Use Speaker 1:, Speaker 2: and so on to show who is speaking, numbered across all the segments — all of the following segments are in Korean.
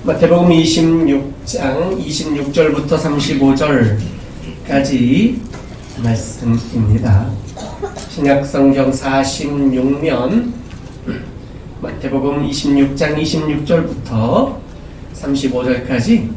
Speaker 1: 마태복음 26장 26절부터 35절까지 말씀입니다. 신약성경 46면 마태복음 26장 26절부터 35절까지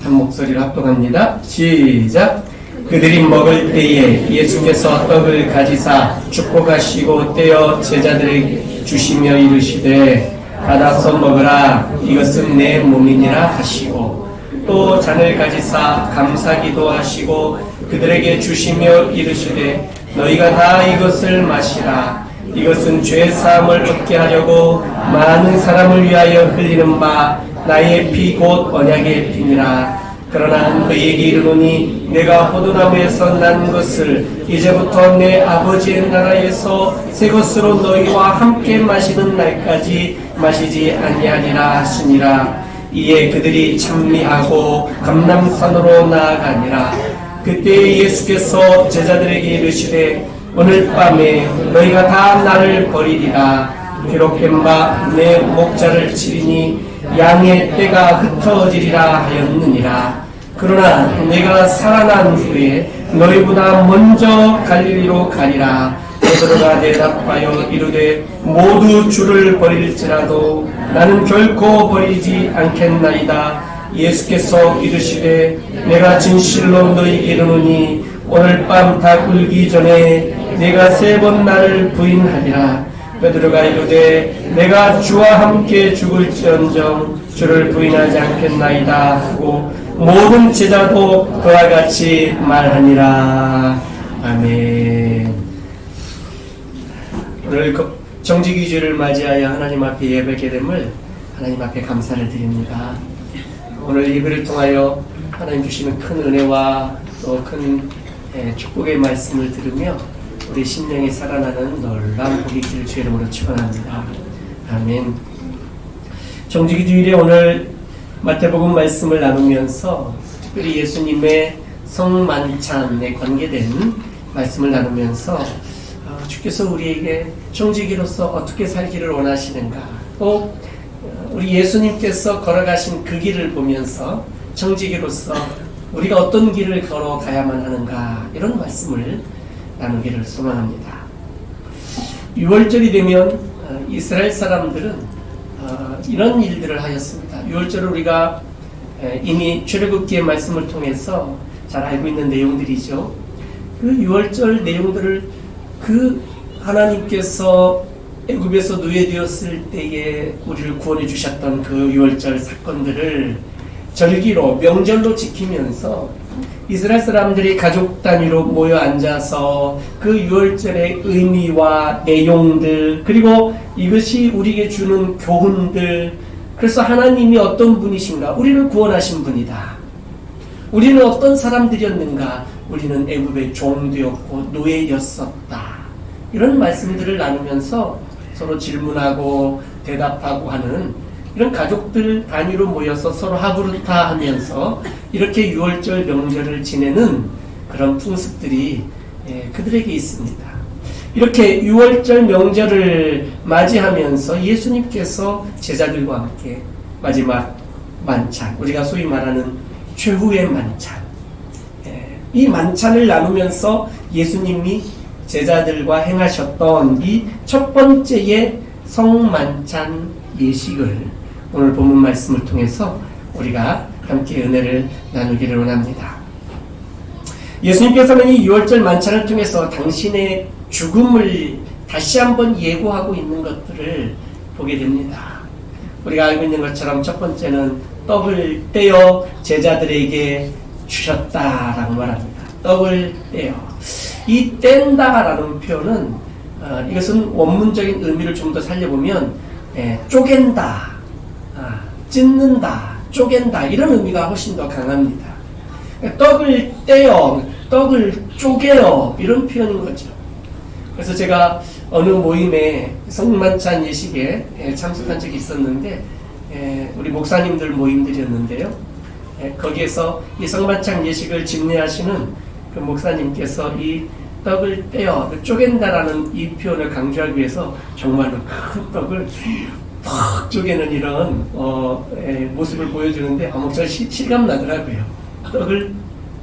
Speaker 1: 한 목소리로 합독합니다. 시작! 그들이 먹을 때에 예수께서 떡을 가지사 축복하시고 떼어 제자들에게 주시며 이르시되 받아서 먹으라, 이것은 내 몸이니라 하시고, 또 잔을 가지사 감사기도 하시고 그들에게 주시며 이르시되 너희가 다 이것을 마시라, 이것은 죄 사함을 얻게 하려고 많은 사람을 위하여 흘리는 바 나의 피 곧 언약의 피니라. 그러나 너희에게 이르노니 내가 포도나무에서 난 것을 이제부터 내 아버지의 나라에서 새 것으로 너희와 함께 마시는 날까지 마시지 아니하리라 하시니라. 이에 그들이 찬미하고 감람산으로 나아가니라. 그때 예수께서 제자들에게 이르시되 오늘 밤에 너희가 다 나를 버리리라. 기록된 바 내 목자를 치리니 양의 떼가 흩어지리라 하였느니라. 그러나 내가 살아난 후에 너희보다 먼저 갈릴리로 가리라. 베드로가 대답하여 이르되 모두 주를 버릴지라도 나는 결코 버리지 않겠나이다. 예수께서 이르시되 내가 진실로 너희에게 이르노니 오늘 밤 닭 울기 전에 내가 3번 나를 부인하리라. 베드로가 이르되 내가 주와 함께 죽을지언정 주를 부인하지 않겠나이다 하고 모든 제자도 그와 같이 말하니라. 아멘. 오늘 정직이주를 맞이하여 하나님 앞에 예배하게 됨을 하나님 앞에 감사를 드립니다. 오늘 예배를 통하여 하나님 주시는 큰 은혜와 또 큰 축복의 말씀을 들으며 우리 심령이 살아나는 놀라운 복이 있기를 주의 이름으로 축원합니다. 아멘. 정직이주일에 오늘 마태복음 말씀을 나누면서 특별히 예수님의 성만찬에 관계된 말씀을 나누면서 주께서 우리에게 정직이로서 어떻게 살기를 원하시는가, 또 우리 예수님께서 걸어가신 그 길을 보면서 정직이로서 우리가 어떤 길을 걸어가야만 하는가, 이런 말씀을 나누기를 소망합니다. 6월절이 되면 이스라엘 사람들은 이런 일들을 하였습니다. 6월절을 우리가 이미 출애굽기의 말씀을 통해서 잘 알고 있는 내용들이죠. 그 6월절 내용들을 그 하나님께서 애굽에서 노예되었을 때에 우리를 구원해 주셨던 그 6월절 사건들을 절기로 명절로 지키면서 이스라엘 사람들이 가족 단위로 모여 앉아서 그 6월절의 의미와 내용들, 그리고 이것이 우리에게 주는 교훈들, 그래서 하나님이 어떤 분이신가, 우리를 구원하신 분이다, 우리는 어떤 사람들이었는가, 우리는 애굽의 종되었고 노예였었다, 이런 말씀들을 나누면서 서로 질문하고 대답하고 하는 이런 가족들 단위로 모여서 서로 하부르타 하면서 이렇게 6월절 명절을 지내는 그런 풍습들이 그들에게 있습니다. 이렇게 6월절 명절을 맞이하면서 예수님께서 제자들과 함께 마지막 만찬, 우리가 소위 말하는 최후의 만찬, 이 만찬을 나누면서 예수님이 제자들과 행하셨던 이 첫 번째의 성만찬 예식을 오늘 본문 말씀을 통해서 우리가 함께 은혜를 나누기를 원합니다. 예수님께서는 이 6월절 만찬을 통해서 당신의 죽음을 다시 한번 예고하고 있는 것들을 보게 됩니다. 우리가 알고 있는 것처럼 첫 번째는 떡을 떼어 제자들에게 주셨다라고 말합니다. 떡을 떼어. 이 뗀다라는 표현은 이것은 원문적인 의미를 좀 더 살려보면 쪼갠다, 찢는다, 쪼갠다, 이런 의미가 훨씬 더 강합니다. 떡을 떼어, 떡을 쪼개어, 이런 표현인 거죠. 그래서 제가 어느 모임에 성만찬 예식에 참석한 적이 있었는데 우리 목사님들 모임들이었는데요. 거기에서 이 성만찬 예식을 집례하시는 그 목사님께서 이 떡을 떼어 쪼갠다라는 이 표현을 강조하기 위해서 정말로 큰 떡을 푹 쪼개는 이런 모습을 보여주는데 아무 저 실감 나더라고요. 떡을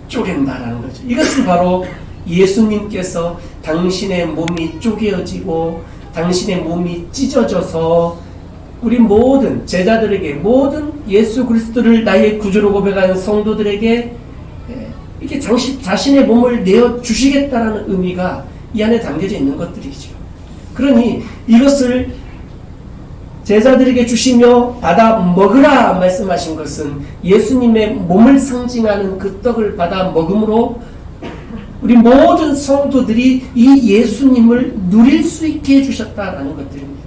Speaker 1: 쪼갠다라는 거죠. 이것은 바로 예수님께서 당신의 몸이 쪼개어지고 당신의 몸이 찢어져서 우리 모든 제자들에게, 모든 예수 그리스도를 나의 구주로 고백하는 성도들에게 이렇게 자신의 몸을 내어주시겠다라는 의미가 이 안에 담겨져 있는 것들이죠. 그러니 이것을 제자들에게 주시며 받아 먹으라 말씀하신 것은 예수님의 몸을 상징하는 그 떡을 받아 먹음으로 우리 모든 성도들이 이 예수님을 누릴 수 있게 해주셨다라는 것들입니다.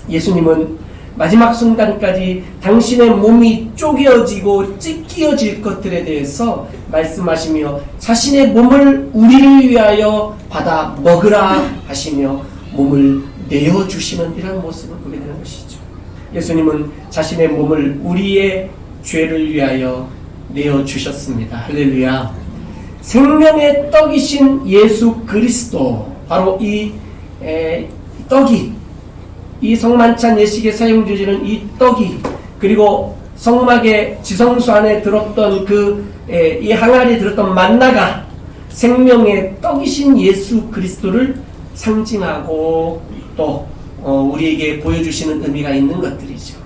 Speaker 1: 예수님은 마지막 순간까지 당신의 몸이 쪼개어지고 찢겨질 것들에 대해서 말씀하시며 자신의 몸을 우리를 위하여 받아 먹으라 하시며 몸을 내어주시는 이런 모습을 보게 되는 것이죠. 예수님은 자신의 몸을 우리의 죄를 위하여 내어주셨습니다. 할렐루야. 생명의 떡이신 예수 그리스도, 바로 이 떡이, 이 성만찬 예식에 사용되어지는 이 떡이, 그리고 성막의 지성소 안에 들었던 이 항아리에 들었던 만나가 생명의 떡이신 예수 그리스도를 상징하고 또 우리에게 보여주시는 의미가 있는 것들이죠.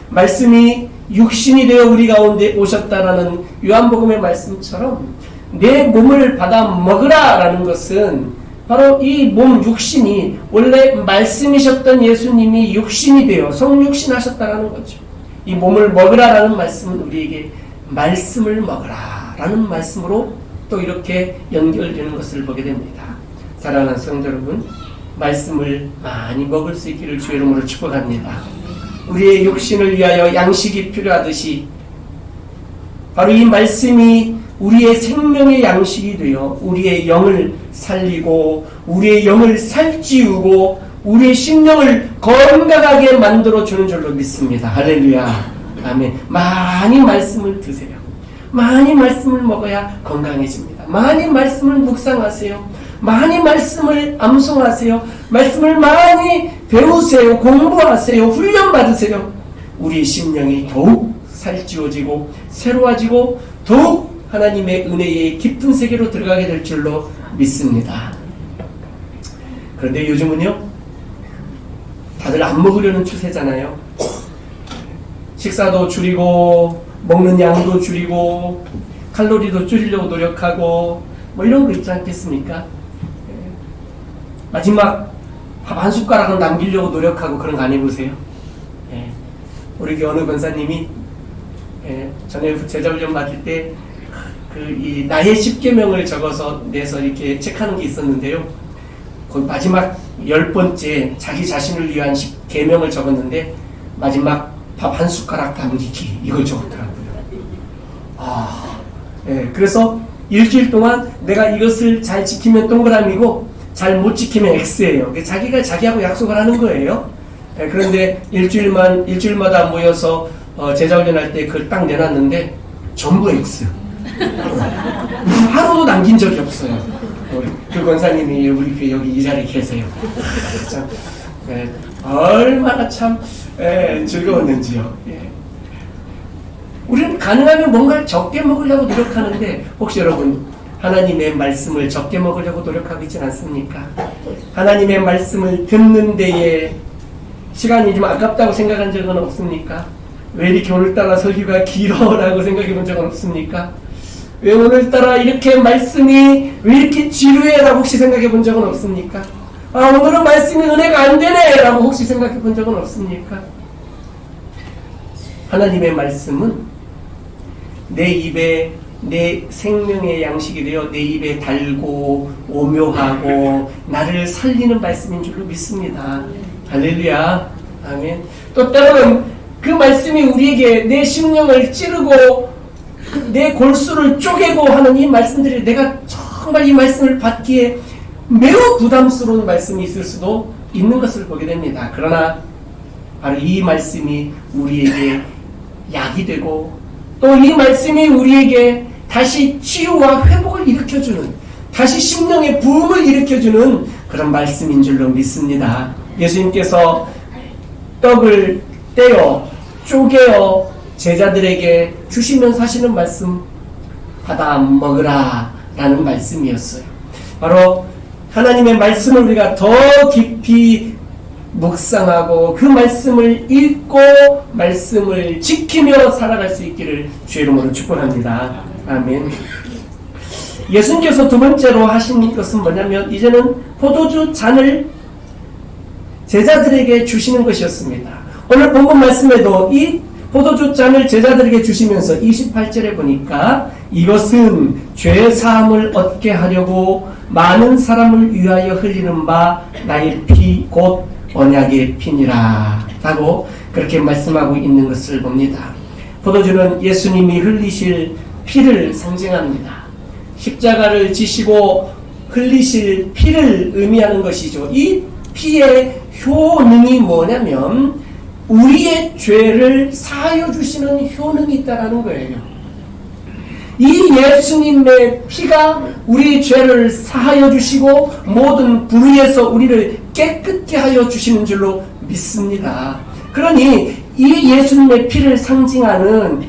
Speaker 1: 말씀이 육신이 되어 우리 가운데 오셨다라는 요한복음의 말씀처럼 내 몸을 받아 먹으라 라는 것은 바로 이 몸 육신이 원래 말씀이셨던 예수님이 육신이 되어 성육신하셨다라는 거죠. 이 몸을 먹으라라는 말씀은 우리에게 말씀을 먹으라라는 말씀으로 또 이렇게 연결되는 것을 보게 됩니다. 사랑하는 성도 여러분, 말씀을 많이 먹을 수 있기를 주의 이름으로 축복합니다. 우리의 육신을 위하여 양식이 필요하듯이 바로 이 말씀이 우리의 생명의 양식이 되어 우리의 영을 살리고 우리의 영을 살찌우고 우리의 심령을 건강하게 만들어주는 줄로 믿습니다. 할렐루야. 아멘. 많이 말씀을 드세요. 많이 말씀을 먹어야 건강해집니다. 많이 말씀을 묵상하세요. 많이 말씀을 암송하세요. 말씀을 많이 배우세요. 공부하세요. 훈련받으세요. 우리의 심령이 더욱 살찌워지고 새로워지고 더욱 하나님의 은혜의 깊은 세계로 들어가게 될 줄로 믿습니다. 그런데 요즘은요, 다들 안 먹으려는 추세잖아요. 식사도 줄이고 먹는 양도 줄이고 칼로리도 줄이려고 노력하고 뭐 이런 거 있지 않겠습니까? 마지막 밥 한 숟가락은 남기려고 노력하고 그런 거 안 해보세요? 우리 어느 권사님이 전에 제자훈련 받을 때 이 나의 10계명을 적어서 내서 이렇게 책하는 게 있었는데요. 거기 마지막 10번째 자기 자신을 위한 10계명을 적었는데 마지막 밥 한 숟가락 남기기 이걸 적었더라고요. 그래서 일주일 동안 내가 이것을 잘 지키면 동그라미고 잘 못 지키면 X예요. 자기가 자기하고 약속을 하는 거예요. 그런데 일주일마다 모여서 제자훈련할 때 그걸 딱 내놨는데 전부 X. 하루도 남긴 적이 없어요. 그 권사님이 우리 교회 여기 이 자리에 계세요. 참, 얼마나 참 즐거웠는지요. 우리는 가능하면 뭔가를 적게 먹으려고 노력하는데 혹시 여러분 하나님의 말씀을 적게 먹으려고 노력하고 있지 않습니까? 하나님의 말씀을 듣는 데에 시간이 좀 아깝다고 생각한 적은 없습니까? 왜 이렇게 오늘따라 설교가 길어? 라고 생각해 본 적은 없습니까? 왜 오늘따라 이렇게 말씀이 왜 이렇게 지루해? 라고 혹시 생각해 본 적은 없습니까? 오늘은 말씀이 은혜가 안 되네! 라고 혹시 생각해 본 적은 없습니까? 하나님의 말씀은 내 입에 내 생명의 양식이 되어 내 입에 달고 오묘하고 나를 살리는 말씀인 줄로 믿습니다. 할렐루야. 아멘. 또 때로는 그 말씀이 우리에게 내 심령을 찌르고 내 골수를 쪼개고 하는 이 말씀들이 내가 정말 이 말씀을 받기에 매우 부담스러운 말씀이 있을 수도 있는 것을 보게 됩니다. 그러나 바로 이 말씀이 우리에게 약이 되고 또 이 말씀이 우리에게 다시 치유와 회복을 일으켜주는, 다시 심령의 부흥을 일으켜주는 그런 말씀인 줄로 믿습니다. 예수님께서 떡을 떼어 쪼개어 제자들에게 주시면서 하시는 말씀, 받아 먹으라 라는 말씀이었어요. 바로 하나님의 말씀을 우리가 더 깊이 묵상하고 그 말씀을 읽고 말씀을 지키며 살아갈 수 있기를 주의 이름으로 축복합니다. 아멘. 예수님께서 두 번째로 하신 것은 뭐냐면 이제는 포도주 잔을 제자들에게 주시는 것이었습니다. 오늘 본문 말씀에도 이 포도주 잔을 제자들에게 주시면서 28절에 보니까 이것은 죄 사함을 얻게 하려고 많은 사람을 위하여 흘리는 바 나의 피 곧 언약의 피니라 라고 그렇게 말씀하고 있는 것을 봅니다. 포도주는 예수님이 흘리실 피를 상징합니다. 십자가를 지시고 흘리실 피를 의미하는 것이죠. 이 피의 효능이 뭐냐면 우리의 죄를 사하여 주시는 효능이 있다는 거예요. 이 예수님의 피가 우리의 죄를 사하여 주시고 모든 불의에서 우리를 깨끗게 하여 주시는 줄로 믿습니다. 그러니 이 예수님의 피를 상징하는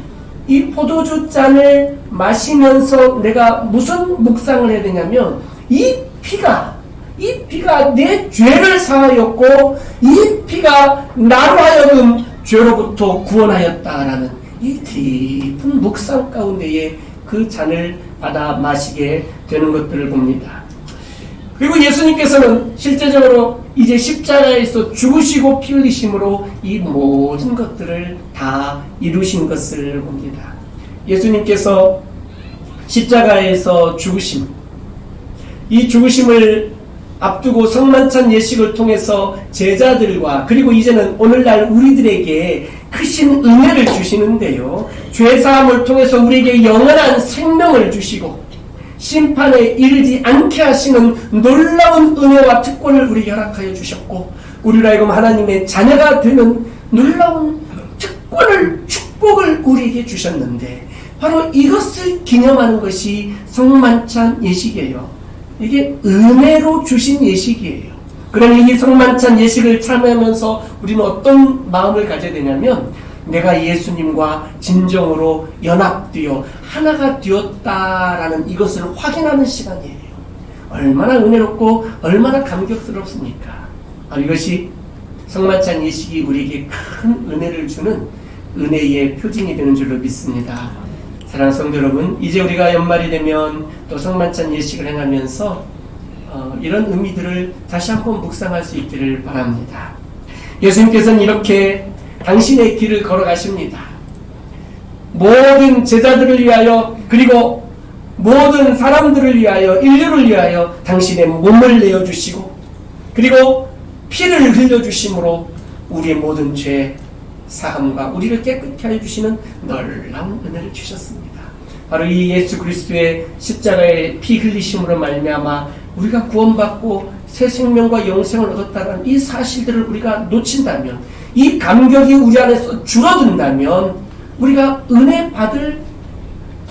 Speaker 1: 이 포도주 잔을 마시면서 내가 무슨 묵상을 해야 되냐면 이 피가 내 죄를 사하였고 이 피가 나로 하여금 죄로부터 구원하였다라는 이 깊은 묵상 가운데에 그 잔을 받아 마시게 되는 것들을 봅니다. 그리고 예수님께서는 실제적으로 이제 십자가에서 죽으시고 피 흘리심으로 이 모든 것들을 다 이루신 것을 봅니다. 예수님께서 십자가에서 죽으심, 이 죽으심을 앞두고 성만찬 예식을 통해서 제자들과 그리고 이제는 오늘날 우리들에게 크신 은혜를 주시는데요. 죄사함을 통해서 우리에게 영원한 생명을 주시고 심판에 이르지 않게 하시는 놀라운 은혜와 특권을 우리에게 허락하여 주셨고 우리로 하여금 하나님의 자녀가 되는 놀라운 특권을 축복을 우리에게 주셨는데 바로 이것을 기념하는 것이 성만찬 예식이에요. 이게 은혜로 주신 예식이에요. 그러니 이 성만찬 예식을 참여하면서 우리는 어떤 마음을 가져야 되냐면 내가 예수님과 진정으로 연합되어 하나가 되었다라는 이것을 확인하는 시간이에요. 얼마나 은혜롭고 얼마나 감격스럽습니까? 이것이 성만찬 예식이 우리에게 큰 은혜를 주는 은혜의 표징이 되는 줄로 믿습니다. 사랑하는 성도 여러분, 이제 우리가 연말이 되면 또 성만찬 예식을 행하면서 이런 의미들을 다시 한번 묵상할 수 있기를 바랍니다. 예수님께서는 이렇게 당신의 길을 걸어가십니다. 모든 제자들을 위하여 그리고 모든 사람들을 위하여 인류를 위하여 당신의 몸을 내어주시고 그리고 피를 흘려주심으로 우리의 모든 죄 사함과 우리를 깨끗게 하여 주시는 놀라운 은혜를 주셨습니다. 바로 이 예수 그리스도의 십자가의 피 흘리심으로 말미암아 우리가 구원받고 새 생명과 영생을 얻었다는 이 사실들을 우리가 놓친다면 이 감격이 우리 안에서 줄어든다면 우리가 은혜 받을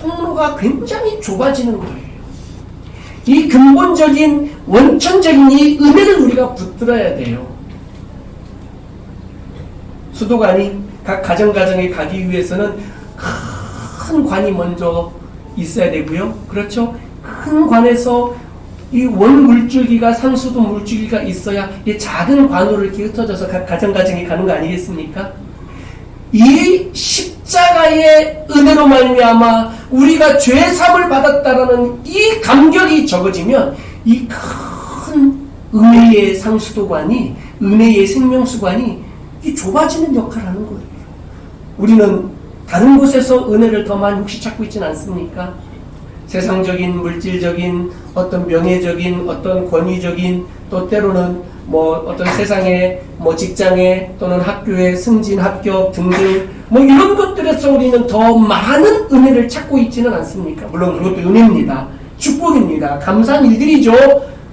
Speaker 1: 통로가 굉장히 좁아지는 거예요. 이 근본적인 원천적인 이 은혜를 우리가 붙들어야 돼요. 수도관이 각 가정에 가기 위해서는 큰 관이 먼저 있어야 되고요. 그렇죠? 큰 관에서 이 원물줄기가 상수도 물줄기가 있어야 이 작은 관으로 이렇게 흩어져서 각 가정에 가는 거 아니겠습니까? 이 십자가의 은혜로 말미암아 우리가 죄사함을 받았다라는 이 감격이 적어지면 이 큰 은혜의 상수도관이 은혜의 생명수관이 좁아지는 역할을 하는 거예요. 우리는 다른 곳에서 은혜를 더 많이 혹시 찾고 있지는 않습니까? 세상적인 물질적인 어떤 명예적인 어떤 권위적인 또 때로는 어떤 세상에 직장에 또는 학교에 승진 합격 등등 이런 것들에서 우리는 더 많은 은혜를 찾고 있지는 않습니까? 물론 그것도 은혜입니다. 축복입니다. 감사한 일들이죠.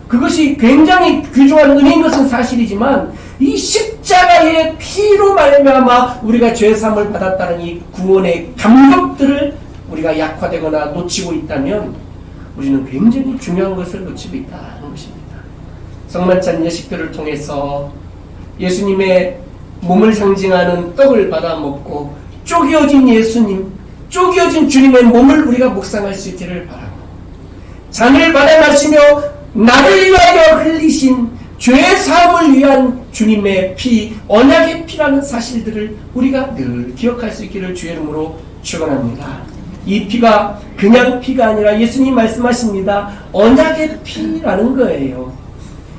Speaker 1: 그것이 굉장히 귀중한 은혜인 것은 사실이지만 이 십자가의 피로 말미암아 우리가 죄사함을 받았다는 이 구원의 감격들을 우리가 약화되거나 놓치고 있다면 우리는 굉장히 중요한 것을 놓치고 있다는 것입니다. 성만찬 예식들을 통해서 예수님의 몸을 상징하는 떡을 받아 먹고 쪼개어진 예수님, 쪼개어진 주님의 몸을 우리가 묵상할 수 있기를 바라고, 잔을 받아 마시며 나를 위하여 흘리신 죄 사함을 위한 주님의 피, 언약의 피라는 사실들을 우리가 늘 기억할 수 있기를 주의 이름으로 축원합니다. 이 피가 그냥 피가 아니라 예수님 말씀하십니다. 언약의 피라는 거예요.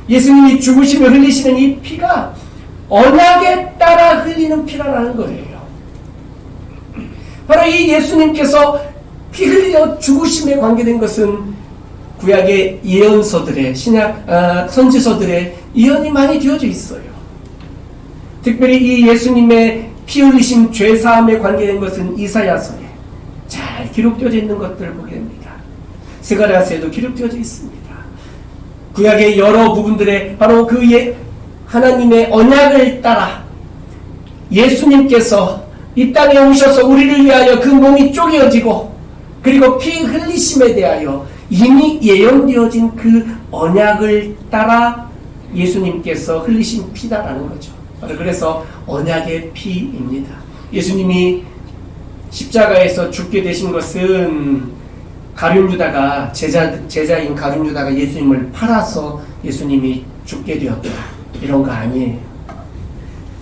Speaker 1: 예수님이 죽으시며 흘리시는 이 피가 언약에 따라 흘리는 피라는 거예요. 바로 이 예수님께서 피 흘려 죽으심에 관계된 것은 구약의 예언서들의 선지서들의 예언이 많이 되어져 있어요. 특별히 이 예수님의 피 흘리신 죄 사함에 관계된 것은 이사야서에 잘 기록되어져 있는 것들을 보게 됩니다. 스가랴서에도 기록되어져 있습니다. 구약의 여러 부분들에 바로 그 하나님의 언약을 따라 예수님께서 이 땅에 오셔서 우리를 위하여 그 몸이 쪼개어지고 그리고 피 흘리심에 대하여 이미 예언되어진 그 언약을 따라 예수님께서 흘리신 피다라는 거죠. 바로 그래서 언약의 피입니다. 예수님이 십자가에서 죽게 되신 것은 가룟 유다가 제자인 가룟 유다가 예수님을 팔아서 예수님이 죽게 되었다, 이런 거 아니에요.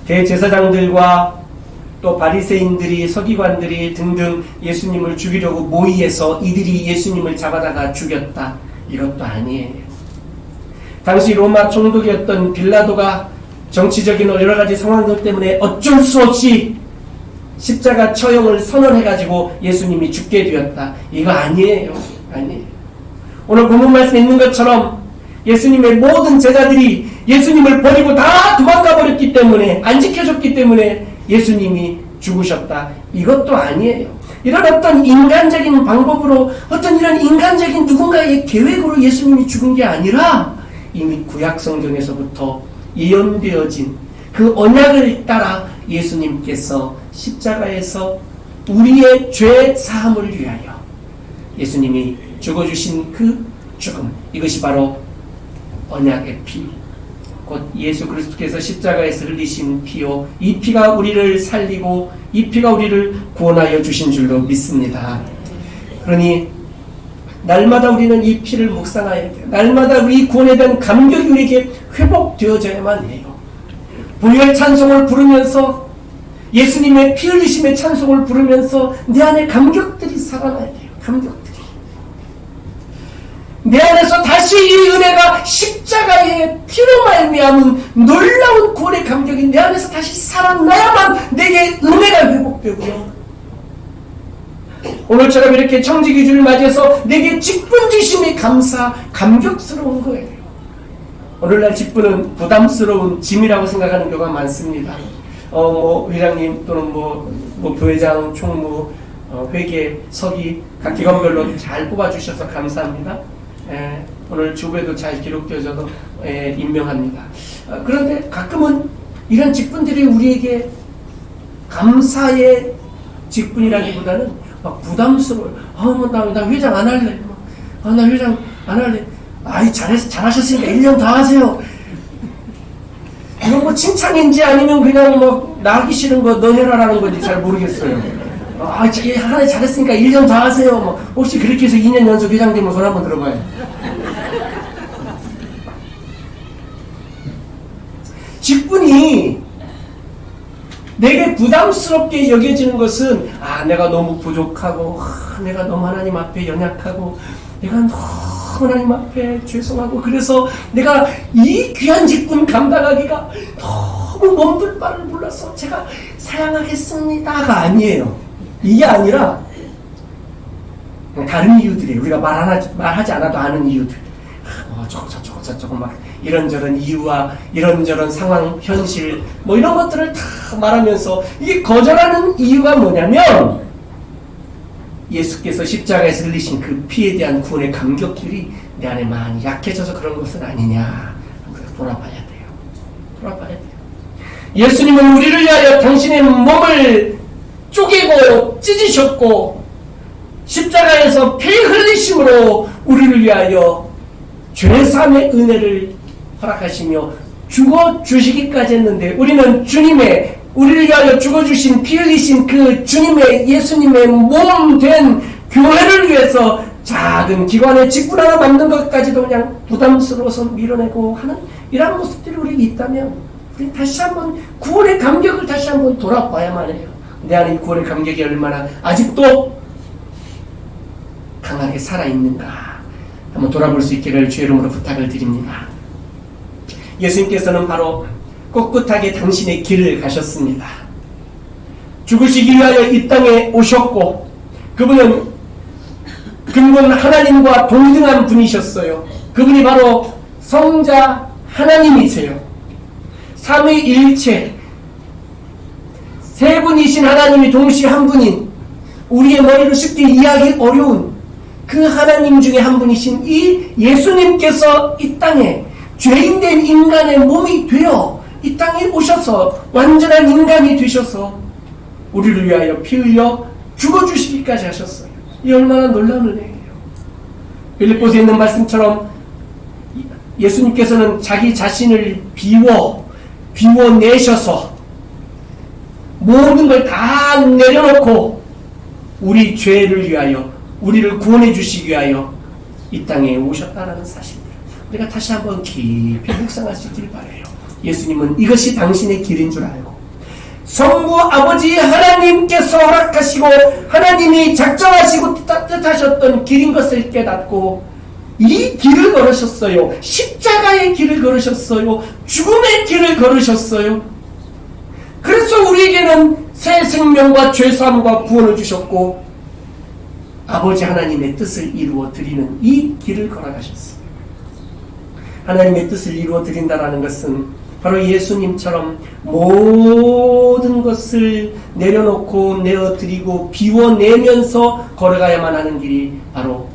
Speaker 1: 대제사장들과 또 바리새인들이, 서기관들이 등등 예수님을 죽이려고 모의해서 이들이 예수님을 잡아다가 죽였다, 이것도 아니에요. 당시 로마 총독이었던 빌라도가 정치적인 여러 가지 상황들 때문에 어쩔 수 없이 십자가 처형을 선언해가지고 예수님이 죽게 되었다, 이거 아니에요. 아니에요. 오늘 본문 말씀에 있는 것처럼 예수님의 모든 제자들이 예수님을 버리고 다 도망가 버렸기 때문에, 안 지켜줬기 때문에 예수님이 죽으셨다, 이것도 아니에요. 이런 어떤 인간적인 방법으로, 어떤 이런 인간적인 누군가의 계획으로 예수님이 죽은 게 아니라 이미 구약 성경에서부터 예언되어진 그 언약을 따라 예수님께서 십자가에서 우리의 죄 사함을 위하여 예수님이 죽어주신 그 죽음, 이것이 바로 언약의 피, 곧 예수 그리스도께서 십자가에서 흘리신 피요, 이 피가 우리를 살리고 이 피가 우리를 구원하여 주신 줄로 믿습니다. 그러니 날마다 우리는 이 피를 묵상해야 돼요. 날마다 우리 구원에 대한 감격이 우리에게 회복되어져야만 해요. 부활 찬송을 부르면서, 예수님의 피 흘리심의 찬송을 부르면서 내 안에 감격들이 살아나야 돼요. 감격들이. 내 안에서 다시 이 은혜가 십자가의 피로 말미암은 놀라운 구원의 감격이 내 안에서 다시 살아나야만 내게 은혜가 회복되고요. 오늘처럼 이렇게 청지기주를 맞이해서 내게 직분 주심이 감격스러운 거예요. 오늘날 직분은 부담스러운 짐이라고 생각하는 경우가 많습니다. 회장님 또는 부회장, 총무, 회계, 서기 각 기관별로 잘 뽑아주셔서 감사합니다. 오늘 주부에도 잘 기록되어져서 임명합니다. 그런데 가끔은 이런 직분들이 우리에게 감사의 직분이라기보다는 막 부담스러워요. 나 회장 안 할래. 나 회장 안 할래. 잘하셨으니까 1년 더 하세요. 이건 칭찬인지 아니면 그냥 나기 싫은 거 너 해라라는 건지 잘 모르겠어요. 하나 잘했으니까 1년 더 하세요. 혹시 그렇게 해서 2년 연속 회장 되면 손 한번 들어봐요. 직분이 내게 부담스럽게 여겨지는 것은 내가 너무 부족하고, 내가 너무 하나님 앞에 연약하고, 내가 너무 하나님 앞에 죄송하고, 그래서 내가 이 귀한 직분 감당하기가 너무 몸둘 바를 몰라서 제가 사양하겠습니다가 아니에요. 이게 아니라 다른 이유들이에요. 우리가 말하지 않아도 아는 이유들. 저거 막 이런저런 이유와 이런저런 상황, 현실 이런 것들을 다 말하면서, 이게 거절하는 이유가 뭐냐면 예수께서 십자가에서 흘리신 그 피에 대한 구원의 감격들이 내 안에 많이 약해져서 그런 것은 아니냐. 돌아봐야 돼요. 돌아봐야 돼요. 예수님은 우리를 위하여 당신의 몸을 쪼개고 찢으셨고 십자가에서 피 흘리심으로 우리를 위하여 죄사함의 은혜를 허락하시며 죽어주시기까지 했는데 우리는 주님의 우리를 위하여 죽어주신 피 흘리신 그 주님의 예수님의 몸 된 교회를 위해서 작은 기관에 직분 하나 만든 것까지도 그냥 부담스러워서 밀어내고 하는 이런 모습들이 우리에게 있다면 우리 다시 한번 구원의 감격을 다시 한번 돌아봐야만 해요. 내 안에 구원의 감격이 얼마나 아직도 강하게 살아있는가 한번 돌아볼 수 있기를 주의 이름으로 부탁을 드립니다. 예수님께서는 바로 꿋꿋하게 당신의 길을 가셨습니다. 죽으시기 위하여 이 땅에 오셨고 그분은 근본 하나님과 동등한 분이셨어요. 그분이 바로 성자 하나님이세요. 삼위일체 세 분이신 하나님이 동시에 한 분인 우리의 머리로 쉽게 이해하기 어려운 그 하나님 중에 한 분이신 이 예수님께서 이 땅에 죄인된 인간의 몸이 되어 이 땅에 오셔서 완전한 인간이 되셔서 우리를 위하여 피 흘려 죽어주시기까지 하셨어요. 이 얼마나 놀라운 은혜예요. 빌립보서에 있는 말씀처럼 예수님께서는 자기 자신을 비워내셔서 모든 걸 다 내려놓고 우리 죄를 위하여 우리를 구원해 주시기 위하여 이 땅에 오셨다는 사실을 우리가 다시 한번 깊이 묵상할 수 있길 바라요. 예수님은 이것이 당신의 길인 줄 알고 성부 아버지 하나님께서 허락하시고 하나님이 작정하시고 뜻하셨던 길인 것을 깨닫고 이 길을 걸으셨어요. 십자가의 길을 걸으셨어요. 죽음의 길을 걸으셨어요. 그래서 우리에게는 새 생명과 죄사함과 구원을 주셨고 아버지 하나님의 뜻을 이루어 드리는 이 길을 걸어가셨어요. 하나님의 뜻을 이루어 드린다는 것은 바로 예수님처럼 모든 것을 내려놓고 내어드리고 비워내면서 걸어가야만 하는 길이 바로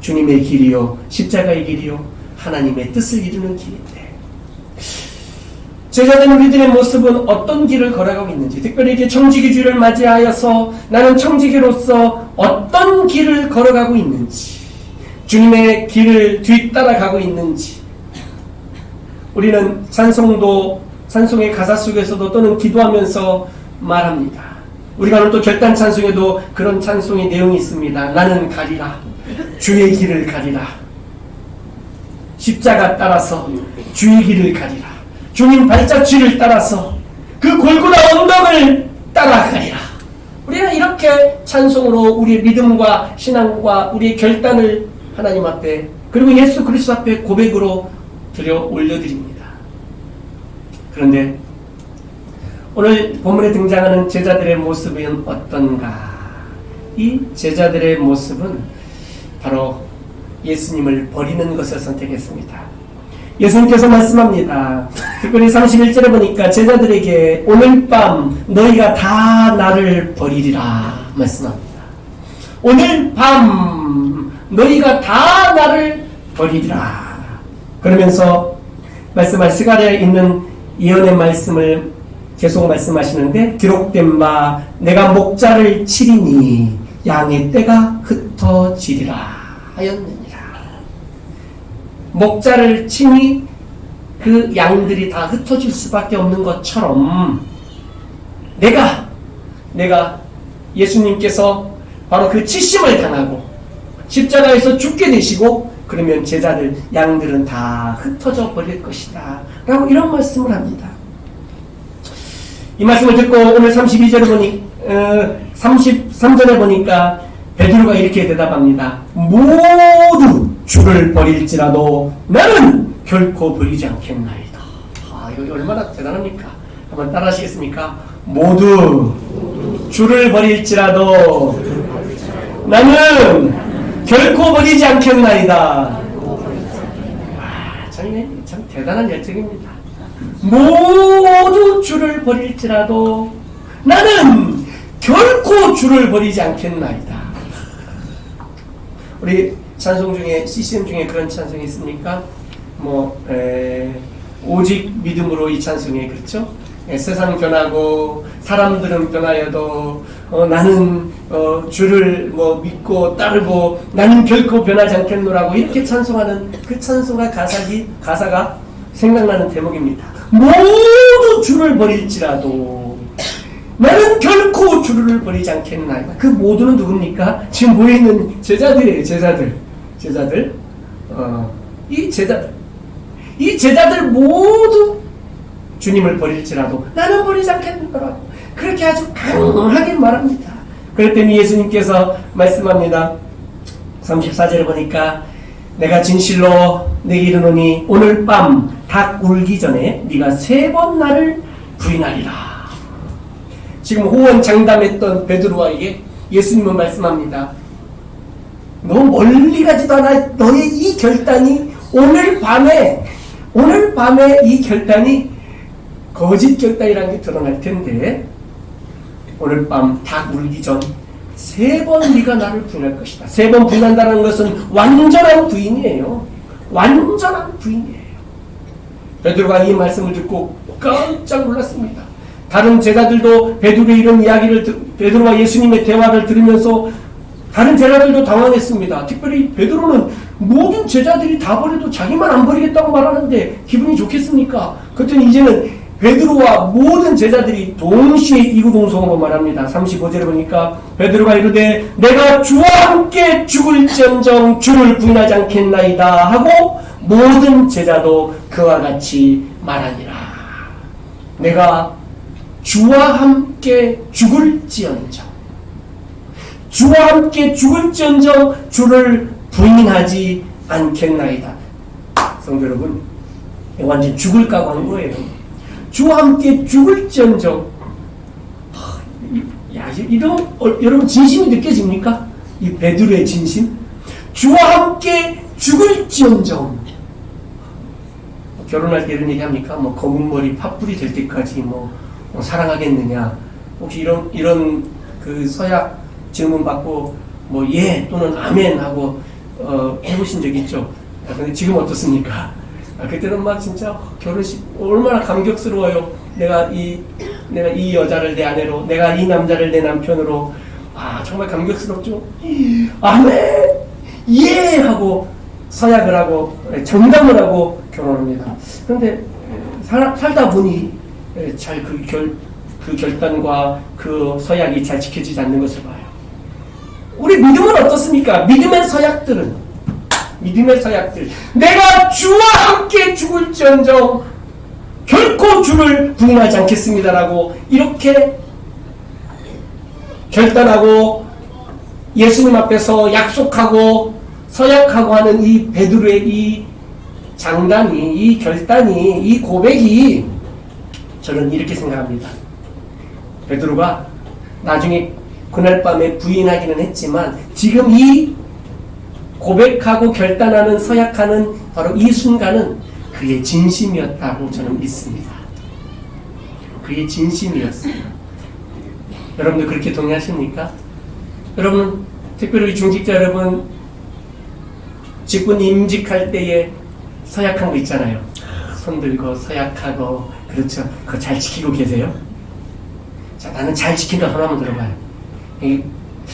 Speaker 1: 주님의 길이요 십자가의 길이요 하나님의 뜻을 이루는 길인데 제자된 우리들의 모습은 어떤 길을 걸어가고 있는지 특별히 이제 청지기주를 맞이하여서 나는 청지기로서 어떤 길을 걸어가고 있는지 주님의 길을 뒤따라가고 있는지 우리는 찬송의 가사 속에서도 또는 기도하면서 말합니다. 우리가 오늘 또 결단 찬송에도 그런 찬송의 내용이 있습니다. 나는 가리라. 주의 길을 가리라. 십자가 따라서 주의 길을 가리라. 주님 발자취를 따라서 그 골고다 언덕을 따라가리라. 우리는 이렇게 찬송으로 우리의 믿음과 신앙과 우리의 결단을 하나님 앞에 그리고 예수 그리스도 앞에 고백으로 들여 올려드립니다. 그런데 오늘 본문에 등장하는 제자들의 모습은 어떤가? 이 제자들의 모습은 바로 예수님을 버리는 것을 선택했습니다. 예수님께서 말씀합니다. 특별히 31절에 보니까 제자들에게 오늘 밤 너희가 다 나를 버리리라 말씀합니다. 오늘 밤 너희가 다 나를 버리리라. 그러면서 말씀할 스가랴에 있는 예언의 말씀을 계속 말씀하시는데 기록된 바 내가 목자를 치리니 양의 떼가 흩어지리라 하였느니라. 목자를 치니 그 양들이 다 흩어질 수밖에 없는 것처럼 내가 예수님께서 바로 그 치심을 당하고 십자가에서 죽게 되시고 그러면 제자들 양들은 다 흩어져 버릴 것이다 라고 이런 말씀을 합니다. 이 말씀을 듣고 오늘 32절에 보니 33절에 보니까 베드로가 이렇게 대답합니다. 모두 주를 버릴지라도 나는 결코 버리지 않겠나이다. 이거 얼마나 대단합니까? 한번 따라 하시겠습니까? 모두 주를 버릴지라도 나는 결코 버리지 않겠나이다. 참 대단한 열정입니다. 모두 주를 버릴지라도 나는 결코 주를 버리지 않겠나이다. 우리 찬송 중에 CCM 중에 그런 찬송이 있습니까? 오직 믿음으로 이 찬송에 그렇죠? 세상 변하고 사람들은 변하여도 나는 주를 믿고 따르고 나는 결코 변하지 않겠노라고 이렇게 찬송하는 그 찬송가 가사가 생각나는 대목입니다. 모두 주를 버릴지라도 나는 결코 주를 버리지 않겠나이다. 그 모두는 누굽니까? 지금 모여있는 제자들이에요. 제자들. 이 제자들 모두 주님을 버릴지라도 나는 버리지 않겠노라고 그렇게 아주 강하게 말합니다. 그랬더니 예수님께서 말씀합니다. 34절에 보니까 내가 진실로 내게 이르노니 오늘 밤 닭 울기 전에 네가 3번 나를 부인하리라. 지금 호언장담했던 베드로에게 예수님은 말씀합니다. 너 멀리 가지도 않아. 너의 이 결단이 오늘 밤에 이 결단이 거짓 결단이라는 게 드러날 텐데 오늘 밤 닭 울기 전 3번 네가 나를 부인할 것이다. 3번 부인한다는 것은 완전한 부인이에요. 완전한 부인이에요. 베드로가 이 말씀을 듣고 깜짝 놀랐습니다. 다른 제자들도 베드로의 이런 이야기를 베드로와 예수님의 대화를 들으면서 다른 제자들도 당황했습니다. 특별히 베드로는 모든 제자들이 다 버려도 자기만 안 버리겠다고 말하는데 기분이 좋겠습니까? 그랬더니 이제는 베드로와 모든 제자들이 동시에 이구동성으로 말합니다. 35절에 보니까 베드로가 이르되 내가 주와 함께 죽을지언정 주를 부인하지 않겠나이다 하고 모든 제자도 그와 같이 말하니라. 내가 주와 함께 죽을지언정 주를 부인하지 않겠나이다. 성도 여러분, 완전 죽을 각오한 거예요. 주와 함께 죽을지언정. 여러분 진심이 느껴집니까? 이 베드로의 진심? 주와 함께 죽을지언정. 결혼할 때 이런 얘기 합니까? 뭐 검은 머리 팥불이 될 때까지 뭐 사랑하겠느냐? 혹시 이런 그 서약 질문 받고 뭐 예 또는 아멘 하고 해보신 적 있죠? 근데 지금 어떻습니까? 그때는 막 진짜 결혼식 얼마나 감격스러워요. 내가 이 여자를 내 아내로, 내가 이 남자를 내 남편으로. 정말 감격스럽죠. 아멘, 예 하고 서약을 하고 정담을 하고 결혼합니다. 그런데 살다 보니 잘 그 결단과 그 서약이 잘 지켜지지 않는 것을 봐요. 우리 믿음은 어떻습니까? 믿음의 서약들 내가 주와 함께 죽을지언정 결코 주를 부인하지 않겠습니다라고 이렇게 결단하고 예수님 앞에서 약속하고 서약하고 하는 이 베드로의 이 장담이, 이 결단이, 이 고백이 저는 이렇게 생각합니다. 베드로가 나중에 그날 밤에 부인하기는 했지만 지금 이 고백하고 결단하는 서약하는 바로 이 순간은 그의 진심이었다고 저는 믿습니다. 그의 진심이었어요. 여러분도 그렇게 동의하십니까? 여러분, 특별히 중직자 여러분, 직분 임직할 때에 서약한 거 있잖아요. 손 들고 서약하고, 그렇죠. 그거 잘 지키고 계세요? 자, 나는 잘 지킨다 손 한번 들어봐요.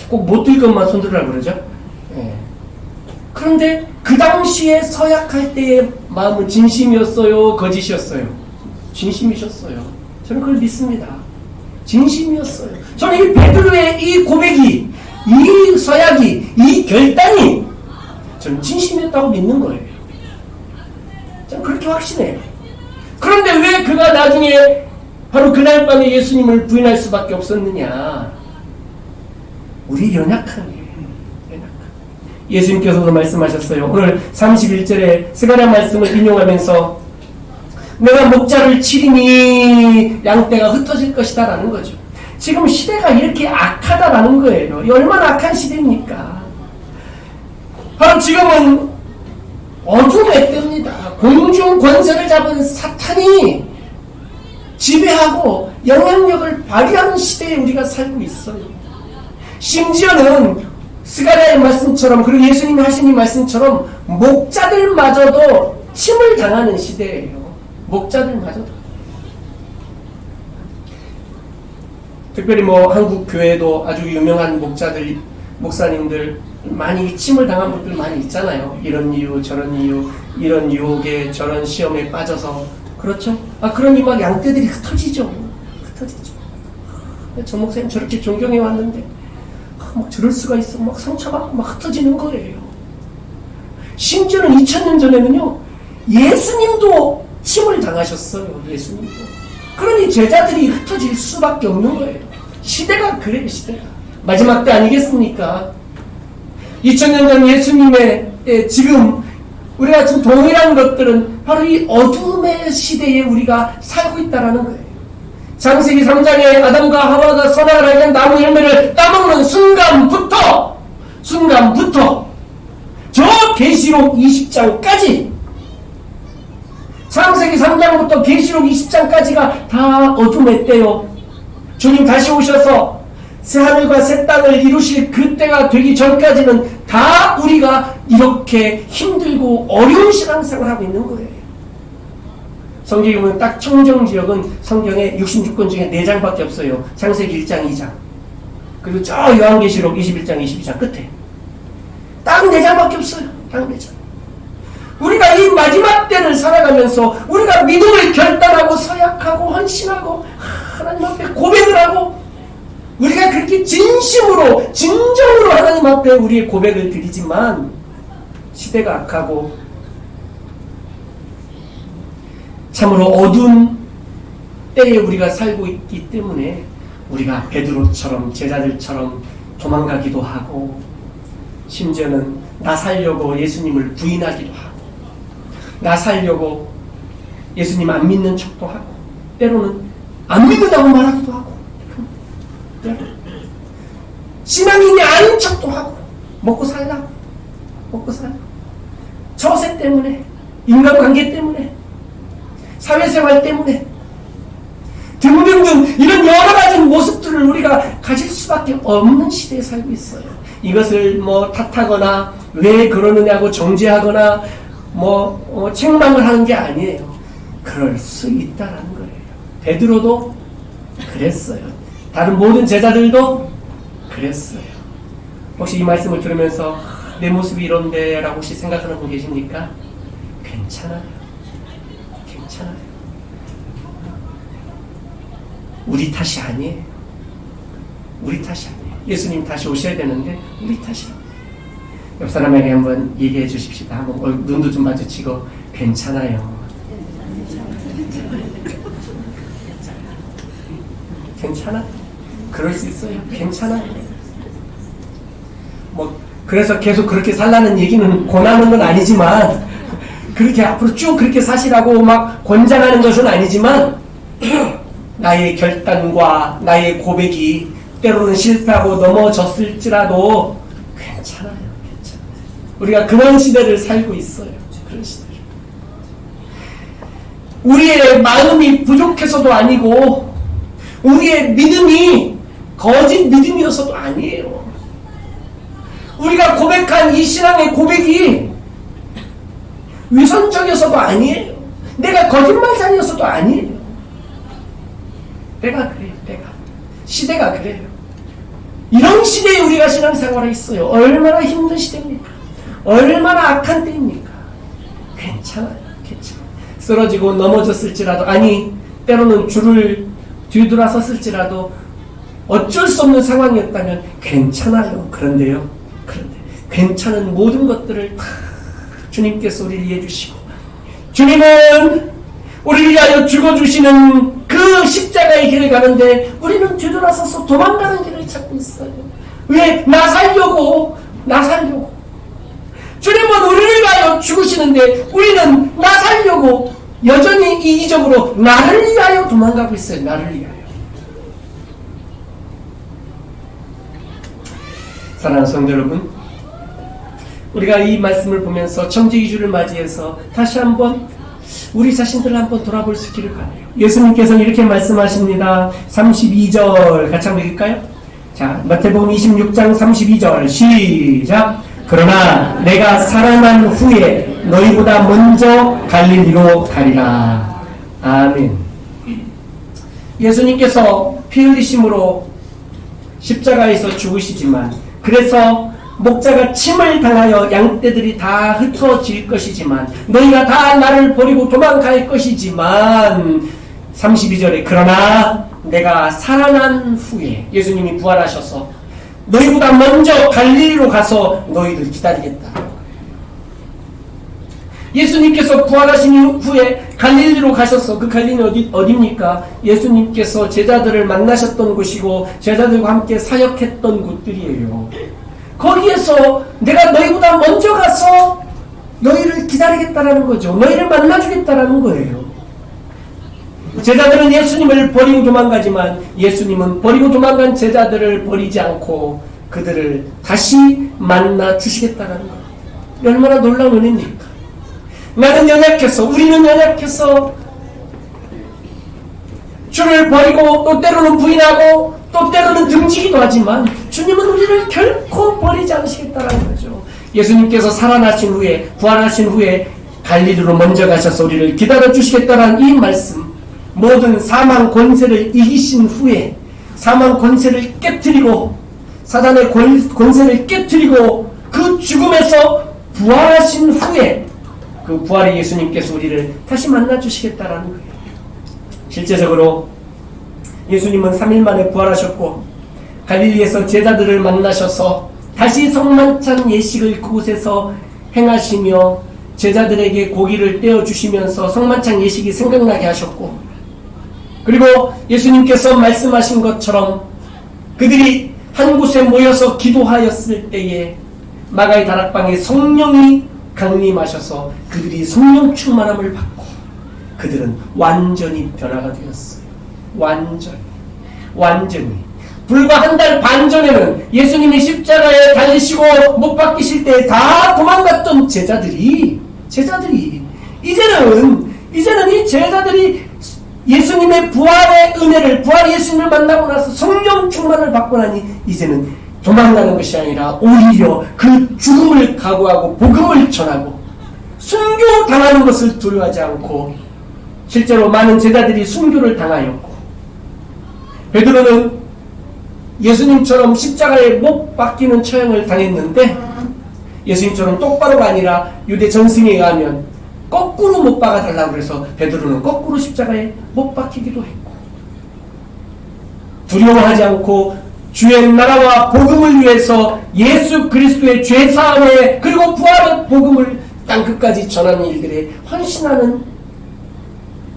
Speaker 1: 꼭 못 들 것만 손 들으라고 그러죠? 예. 그런데 그 당시에 서약할 때의 마음은 진심이었어요? 거짓이었어요? 진심이셨어요. 저는 그걸 믿습니다. 진심이었어요. 저는 이 베드로의 이 고백이, 이 서약이, 이 결단이 저는 진심이었다고 믿는 거예요. 저는 그렇게 확신해요. 그런데 왜 그가 나중에 바로 그날 밤에 예수님을 부인할 수밖에 없었느냐? 우리 연약한 거예요. 예수님께서도 말씀하셨어요. 오늘 31절에 스가랴 말씀을 인용하면서 내가 목자를 치리니 양떼가 흩어질 것이다 라는 거죠. 지금 시대가 이렇게 악하다라는 거예요. 얼마나 악한 시대입니까? 바로 지금은 어둠의 때입니다. 공중 권세를 잡은 사탄이 지배하고 영향력을 발휘하는 시대에 우리가 살고 있어요. 심지어는 스가랴의 말씀처럼, 그리고 예수님이 하신 이 말씀처럼 목자들마저도 침을 당하는 시대예요. 목자들마저도. 특별히 한국 교회도 아주 유명한 목사님들 많이 침을 당한 분들 많이 있잖아요. 이런 이유 저런 이유 이런 유혹에 저런 시험에 빠져서 그렇죠? 그러니 막 양떼들이 흩어지죠. 저 목사님 저렇게 존경해 왔는데 막 저럴 수가 있어. 막 상처받고 막 흩어지는 거예요. 심지어는 2000년 전에는요, 예수님도 침을 당하셨어요. 예수님도. 그러니 제자들이 흩어질 수밖에 없는 거예요. 시대가 그래요. 시대가 마지막 때 아니겠습니까? 2000년 전 예수님의 지금 우리가 지금 동일한 것들은 바로 이 어둠의 시대에 우리가 살고 있다는 거예요. 창세기 3장에 아담과 하와가 선악을 알게 된 나무 열매를 따먹는 순간부터 저 계시록 20장까지, 창세기 3장부터 계시록 20장까지가 다 어둠의 때요. 주님 다시 오셔서 새하늘과 새 땅을 이루실 그때가 되기 전까지는 다 우리가 이렇게 힘들고 어려운 신앙생활을 하고 있는 거예요. 성경에 보면 딱 청정지역은 성경에 66권 중에 4장밖에 없어요. 창세기 1장, 2장. 그리고 저 요한계시록 21장, 22장 끝에 딱 4장밖에 없어요. 딱 4장. 우리가 이 마지막 때를 살아가면서 우리가 믿음을 결단하고 서약하고 헌신하고 하나님 앞에 고백을 하고 우리가 그렇게 진심으로 진정으로 하나님 앞에 우리의 고백을 드리지만 시대가 악하고 참으로 어두운 때에 우리가 살고 있기 때문에 우리가 베드로처럼 제자들처럼 도망가기도 하고 심지어는 나 살려고 예수님을 부인하기도 하고 나 살려고 예수님 안 믿는 척도 하고 때로는 안 믿는다고 말하기도 하고 신앙인이 아닌 척도 하고 먹고 살라 처세 때문에 인간관계 때문에 사회생활 때문에 등등등 이런 여러가지 모습들을 우리가 가질 수밖에 없는 시대에 살고 있어요. 이것을 뭐 탓하거나 왜 그러느냐고 정죄하거나 책망을 하는 게 아니에요. 그럴 수 있다라는 거예요. 베드로도 그랬어요. 다른 모든 제자들도 그랬어요. 혹시 이 말씀을 들으면서 내 모습이 이런데 라고 혹시 생각하는 분 계십니까? 괜찮아요. 우리 탓이 아니에요. 예수님 다시 오셔야 되는데 우리 탓이 아니에요. 옆 사람에게 한번 얘기해 주십시다. 한번 눈도 좀 마주치고 괜찮아요. 괜찮아? 그럴 수 있어요. 괜찮아? 그래서 계속 그렇게 살라는 얘기는 권하는 건 아니지만 그렇게 앞으로 쭉 그렇게 사시라고 막 권장하는 것은 아니지만 나의 결단과 나의 고백이 때로는 실패하고 넘어졌을지라도 괜찮아요. 우리가 그런 시대를 살고 있어요. 그런 시대를. 우리의 마음이 부족해서도 아니고 우리의 믿음이 거짓 믿음이어서도 아니에요. 우리가 고백한 이 신앙의 고백이 위선적이어서도 아니에요. 내가 거짓말장이어서도 아니에요. 때가 그래요. 시대가 그래요. 이런 시대에 우리가 신앙생활에 있어요. 얼마나 힘든 시대입니까? 얼마나 악한 때입니까? 괜찮아요. 쓰러지고 넘어졌을지라도 때로는 줄을 뒤돌아섰을지라도 어쩔 수 없는 상황이었다면 괜찮아요. 그런데 괜찮은 모든 것들을 다 주님께서 우리를 이해해 주시고 주님은 우리를 위하여 죽어주시는 그 십자가의 길을 가는데 우리는 뒤돌아서서 도망가는 길을 찾고 있어요. 왜? 나 살려고 주님은 우리를 위하여 죽으시는데 우리는 나 살려고 여전히 이기적으로 나를 위하여 도망가고 있어요. 나를 위하여. 사랑하는 성도 여러분, 우리가 이 말씀을 보면서 청지기주를 맞이해서 다시 한번 우리 자신들을 한번 돌아볼 수 있기를 바라요. 예수님께서는 이렇게 말씀하십니다. 32절 같이 한번 읽을까요? 자, 마태복음 26장 32절 시작. 그러나 내가 살아난 후에 너희보다 먼저 갈릴리로 가리라. 아멘. 예수님께서 피 흘리심으로 십자가에서 죽으시지만 그래서 목자가 침을 당하여 양떼들이 다 흩어질 것이지만 너희가 다 나를 버리고 도망갈 것이지만 32절에 그러나 내가 살아난 후에 예수님이 부활하셔서 너희보다 먼저 갈릴리로 가서 너희를 기다리겠다. 예수님께서 부활하신 후에 갈릴리로 가셔서 그 갈릴리는 어디입니까? 예수님께서 제자들을 만나셨던 곳이고 제자들과 함께 사역했던 곳들이에요. 거기에서 내가 너희보다 먼저 가서 너희를 기다리겠다라는 거죠. 너희를 만나주겠다라는 거예요. 제자들은 예수님을 버리고 도망가지만 예수님은 버리고 도망간 제자들을 버리지 않고 그들을 다시 만나 주시겠다라는 거예요. 얼마나 놀라운 은혜입니까? 나는 연약해서, 우리는 연약해서 주를 버리고 또 때로는 부인하고 또 때로는 등지기도 하지만 주님은 우리를 결코 버리지 않으시겠다는 거죠. 예수님께서 살아나신 후에, 부활하신 후에 갈릴리로 먼저 가셔서 우리를 기다려 주시겠다는 이 말씀, 모든 사망 권세를 이기신 후에 사망 권세를 깨트리고 사단의 권세를 깨트리고 그 죽음에서 부활하신 후에 그 부활의 예수님께서 우리를 다시 만나주시겠다라는 거예요. 실제적으로 예수님은 3일 만에 부활하셨고 갈릴리에서 제자들을 만나셔서 다시 성만찬 예식을 그곳에서 행하시며 제자들에게 고기를 떼어주시면서 성만찬 예식이 생각나게 하셨고 그리고 예수님께서 말씀하신 것처럼 그들이 한 곳에 모여서 기도하였을 때에 마가의 다락방에 성령이 강림하셔서 그들이 성령 충만함을 받고 그들은 완전히 변화가 되었어요. 완전히. 불과 한 달 반 전에는 예수님이 십자가에 달리시고 못 박히실 때 다 도망갔던 제자들이 이제는 이 제자들이 예수님의 부활의 은혜를, 부활의 예수님을 만나고 나서 성령 충만을 받고 나니 이제는 도망가는 것이 아니라 오히려 그 죽음을 각오하고 복음을 전하고 순교 당하는 것을 두려워하지 않고 실제로 많은 제자들이 순교를 당하였고 베드로는 예수님처럼 십자가에 못 박히는 처형을 당했는데 예수님처럼 똑바로가 아니라 유대 전승에 의하면 거꾸로 못 박아달라고 해서 베드로는 거꾸로 십자가에 못 박히기도 했고 두려워하지 않고 주의 나라와 복음을 위해서 예수 그리스도의 죄사함에 그리고 부활의 복음을 땅끝까지 전하는 일들에 헌신하는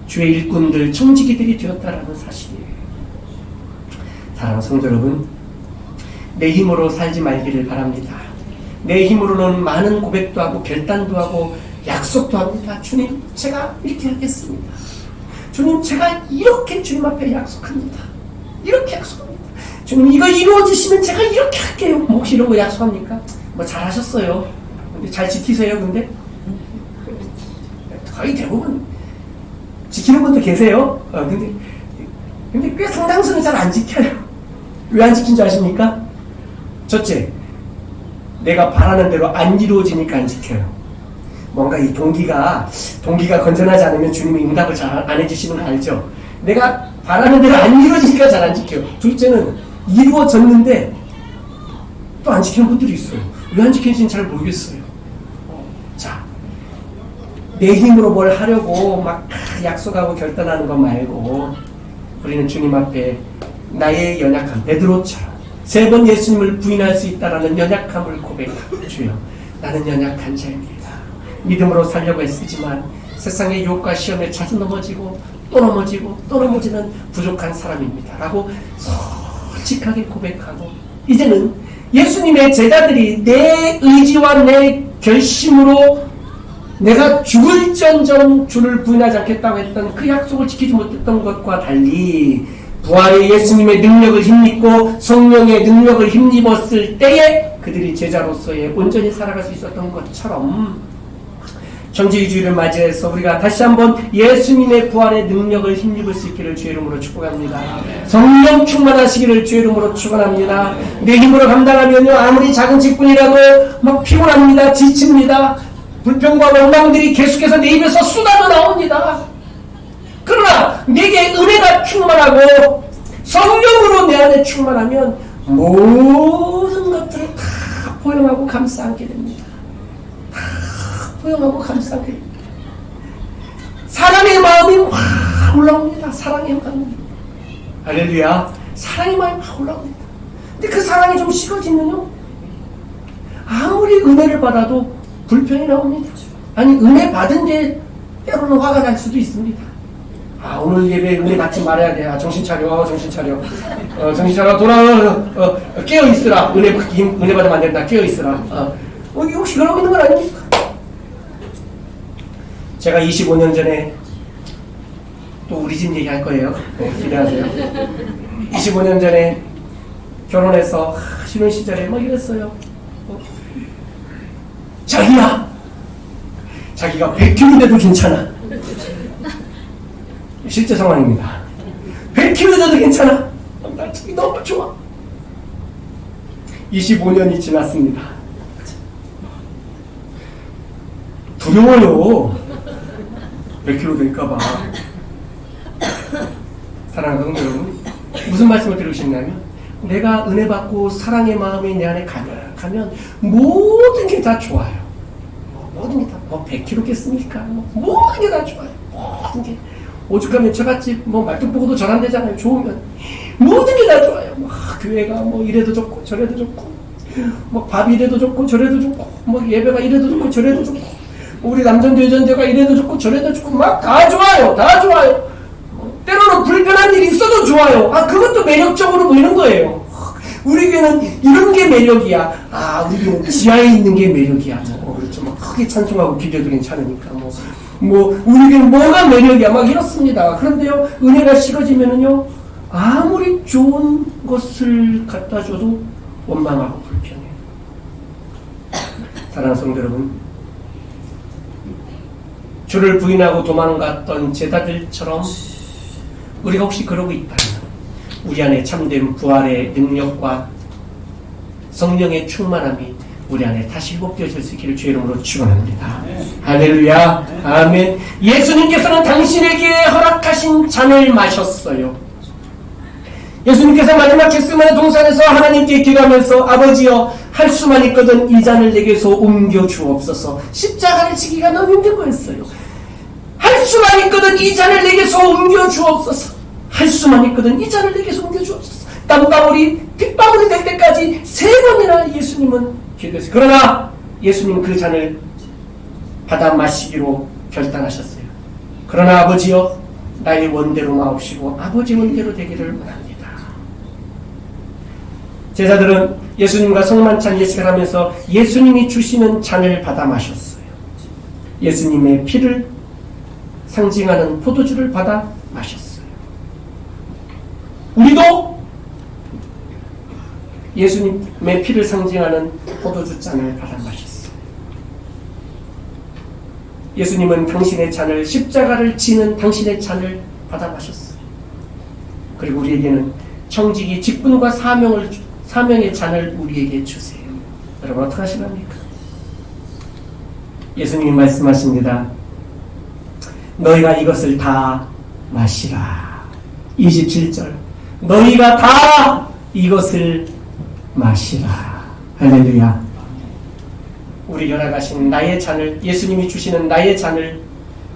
Speaker 1: 주의 일꾼들, 청지기들이 되었다라는 사실이에요. 사랑하는 성도 여러분, 내 힘으로 살지 말기를 바랍니다. 내 힘으로는 많은 고백도 하고 결단도 하고 약속도 합니다. 주님, 제가 이렇게 하겠습니다. 주님, 제가 이렇게 주님 앞에 약속합니다. 이렇게 약속합니다. 주님, 이거 이루어지시면 제가 이렇게 할게요. 뭐 혹시 이런 거 약속합니까? 뭐 잘하셨어요. 근데 잘 지키세요. 근데 거의 대부분 지키는 분도 계세요. 근데 꽤 상당수는 잘 안 지켜요. 왜 안 지킨 줄 아십니까? 첫째, 내가 바라는 대로 안 이루어지니까 안 지켜요. 뭔가 이 동기가 건전하지 않으면 주님이 응답을 잘 안 해주시는 거 알죠? 내가 바라는 대로 안 이루어지니까 잘 안 지켜요. 둘째는 이루어졌는데 또 안 지키는 분들이 있어요. 왜 안 지키는지는 잘 모르겠어요. 자, 내 힘으로 뭘 하려고 막 약속하고 결단하는 거 말고 우리는 주님 앞에 나의 연약함, 베드로처럼 3번 예수님을 부인할 수 있다라는 연약함을 고백하고 주여, 나는 연약한 자입니다. 믿음으로 살려고 애쓰지만 세상의 유혹과 시험에 자주 넘어지고 또 넘어지고 또 넘어지는 부족한 사람입니다. 라고 솔직하게 고백하고 이제는 예수님의 제자들이 내 의지와 내 결심으로 내가 죽을지언정 주를 부인하지 않겠다고 했던 그 약속을 지키지 못했던 것과 달리 부활의 예수님의 능력을 힘입고 성령의 능력을 힘입었을 때에 그들이 제자로서의 온전히 살아갈 수 있었던 것처럼 정죄주의를 맞이해서 우리가 다시 한번 예수님의 부활의 능력을 힘입을 수 있기를 주의 이름으로 축복합니다. 성령 충만하시기를 주의 이름으로 축원합니다. 내 힘으로 감당하면요 아무리 작은 직분이라도 막 피곤합니다. 지칩니다. 불평과 원망들이 계속해서 내 입에서 쏟아져 나옵니다. 그러나 내게 은혜가 충만하고 성령으로 내 안에 충만하면 모든 것들을 다 포용하고 감싸 안게 됩니다. 다 포용하고 감싸 안게 됩니다. 사랑의 마음이 확 올라옵니다. 사랑의 마음이. 할렐루야. 사랑의 마음이 확 올라옵니다. 근데 그 사랑이 좀 식어지면요, 아무리 은혜를 받아도 불평이 나옵니다. 아니, 은혜 받은 게 때로는 화가 날 수도 있습니다. 아, 오늘 예배 은혜 받지 말아야 돼. 아, 정신 차려, 정신 차려. 정신 차려, 돌아, 깨어 있으라. 은혜 받으면 안 된다. 깨어 있으라. 이게 혹시 그러고 있는 건 아닙니까? 제가 25년 전에, 또 우리 집 얘기할 거예요. 네, 기대하세요. 25년 전에 결혼해서 신혼 시절에 뭐 이랬어요. 자기야, 자기가 100kg 돼도 괜찮아. 실제 상황입니다. 100kg 돼도 괜찮아. 나 자기 너무 좋아. 25년이 지났습니다. 두려워요. 100kg 될까봐. 사랑하는 성도 여러분, 무슨 말씀을 드리고 싶냐면, 내가 은혜 받고 사랑의 마음이 내 안에 가면 모든 게 다 좋아요. 모든 게 다, 100kg겠습니까? 모든 게 다 좋아요. 모든 게. 오죽하면 저같이 말뚝 보고도 절 안 되잖아요. 좋으면. 모든 게 다 좋아요. 교회가 이래도 좋고 저래도 좋고, 밥이 이래도 좋고 저래도 좋고, 예배가 이래도 좋고 저래도 좋고, 우리 남전도 여전도가 이래도 좋고 저래도 좋고, 막 다 좋아요. 다 좋아요. 때로는 불편한 일이 있어도 좋아요. 그것도 매력적으로 보이는 거예요. 우리 교회는 이런 게 매력이야. 우리 교회는 지하에 있는 게 매력이야. 그렇죠. 크게 찬송하고 기도해도 괜찮으니까. 우리 교회는 뭐가 매력이야. 이렇습니다. 그런데요, 은혜가 식어지면은요, 아무리 좋은 것을 갖다 줘도 원망하고 불편해요. 사랑하는 성도 여러분, 주를 부인하고 도망갔던 제자들처럼 우리가 혹시 그러고 있다면, 우리 안에 참된 부활의 능력과 성령의 충만함이 우리 안에 다시 회복되어질 수 있기를 주의 이름으로 축원합니다. 할렐루야. 아멘. 예수님께서는 당신에게 허락하신 잔을 마셨어요. 예수님께서 마지막 겟세마네 동산에서 하나님께 기도하면서, 아버지여, 할 수만 있거든 이 잔을 내게서 옮겨 주옵소서. 십자가를 지기가 너무 힘든 거였어요. 할 수만 있거든 이 잔을 내게서 옮겨 주옵소서. 할 수만 있거든 이 잔을 내게서 옮겨 주옵소서. 땀방울이 핏방울이 될 때까지 3번이나 예수님은 기도했어요. 그러나 예수님 그 잔을 받아 마시기로 결단하셨어요. 그러나 아버지여, 나의 원대로 마옵시고 아버지 원대로 되기를 원합니다. 제자들은 예수님과 성만찬 예식을 하면서 예수님이 주시는 잔을 받아 마셨어요. 예수님의 피를 상징하는 포도주를 받아 마셨어요. 우리도 예수님의 피를 상징하는 포도주 잔을 받아 마셨어요. 예수님은 당신의 잔을, 십자가를 지는 당신의 잔을 받아 마셨어요. 그리고 우리에게는 청지기, 직분과 사명의 잔을 우리에게 주세요. 여러분 어떻게 하시랍니까? 예수님이 말씀하십니다. 너희가 이것을 다 마시라. 27절. 너희가 다 이것을 마시라. 할렐루야. 우리 연약하신 나의 잔을, 예수님이 주시는 나의 잔을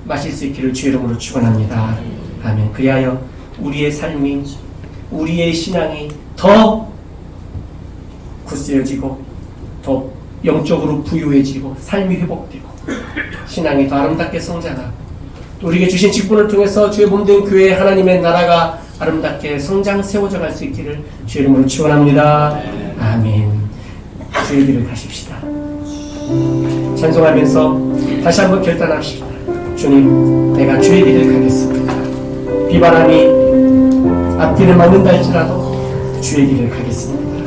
Speaker 1: 마실 수 있기를 주의 이름으로 축원합니다. 아멘. 그리하여 우리의 삶이, 우리의 신앙이 더 굳세어지고 더 영적으로 부유해지고 삶이 회복되고 신앙이 더 아름답게 성장하고, 또 우리에게 주신 직분을 통해서 주의 몸된 교회 하나님의 나라가 아름답게 성장 세워져 갈 수 있기를 주의 이름으로 축원합니다. 아멘. 주의 길을 가십시다. 찬송하면서 다시 한번 결단합시다. 주님, 내가 주의 길을 가겠습니다. 비바람이 앞길을 막는다 할지라도 주의 길을 가겠습니다.